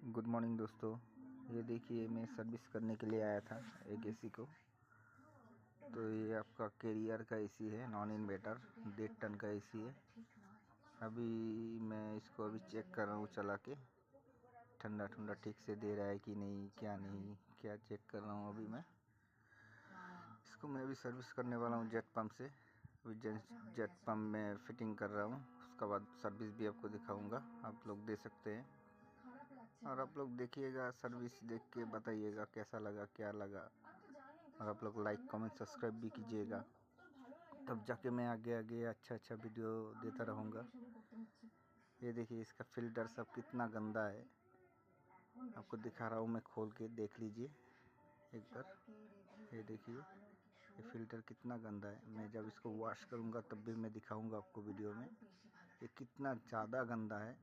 Good morning दोस्तों। ये देखिए मैं सर्विस करने के लिए आया था एक एसी को। तो ये आपका कैरियर का एसी है, नॉन इन्वर्टर 1.5 टन का एसी है। अभी मैं इसको चेक कर रहा हूँ चला के, ठंडा ठंडा ठीक से दे रहा है कि नहीं, क्या चेक कर रहा हूँ। अभी मैं इसको अभी सर्विस करने वाला हूँ जेट पंप से। अभी जेट पंप में फिटिंग कर रहा हूँ, उसके बाद सर्विस भी आपको दिखाऊंगा, आप लोग दे सकते हैं। और आप लोग देखिएगा, सर्विस देख के बताइएगा कैसा लगा, क्या लगा। और आप लोग लाइक कमेंट सब्सक्राइब भी कीजिएगा, तब जाके मैं आगे अच्छा वीडियो देता रहूँगा। ये देखिए इसका फ़िल्टर सब कितना गंदा है, आपको दिखा रहा हूँ मैं, खोल के देख लीजिए एक बार। ये देखिए ये फ़िल्टर कितना गंदा है। मैं जब इसको वॉश करूँगा तब भी मैं दिखाऊँगा आपको वीडियो में। ये कितना ज़्यादा गंदा है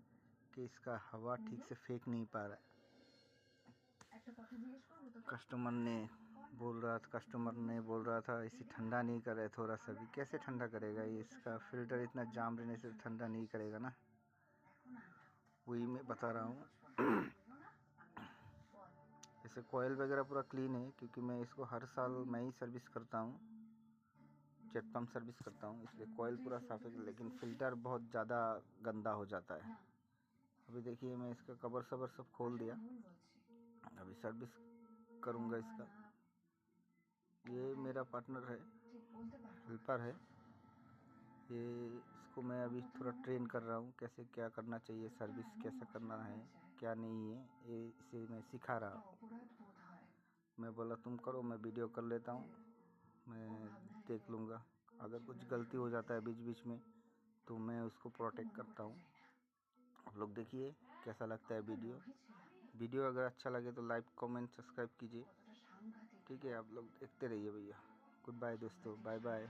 कि इसका हवा ठीक से फेंक नहीं पा रहा है। कस्टमर ने बोल रहा था इसे ठंडा नहीं करे थोड़ा सा भी। कैसे ठंडा करेगा ये? इसका फ़िल्टर इतना जाम रहने से ठंडा नहीं करेगा ना, वही मैं बता रहा हूँ। इसे कॉयल वगैरह पूरा क्लीन है, क्योंकि मैं इसको हर साल मैं ही सर्विस करता हूँ, जेट पंप सर्विस करता हूँ, इसलिए कॉयल पूरा साफ है। लेकिन फ़िल्टर बहुत ज़्यादा गंदा हो जाता है। अभी देखिए मैं इसका कवर सबर सब खोल दिया, अभी सर्विस करूँगा इसका। ये मेरा पार्टनर है, हेल्पर है। ये इसको मैं अभी थोड़ा ट्रेन कर रहा हूँ, कैसे क्या करना चाहिए, सर्विस कैसे करना है, क्या नहीं है, ये इसे मैं सिखा रहा हूँ। मैं बोला तुम करो, मैं वीडियो कर लेता हूँ, मैं देख लूँगा। अगर कुछ गलती हो जाता है बीच बीच में तो मैं उसको प्रोटेक्ट करता हूँ। आप लोग देखिए कैसा लगता है वीडियो अगर अच्छा लगे तो लाइक कमेंट सब्सक्राइब कीजिए, ठीक है। आप लोग देखते रहिए भैया। गुड बाय दोस्तों, बाय बाय।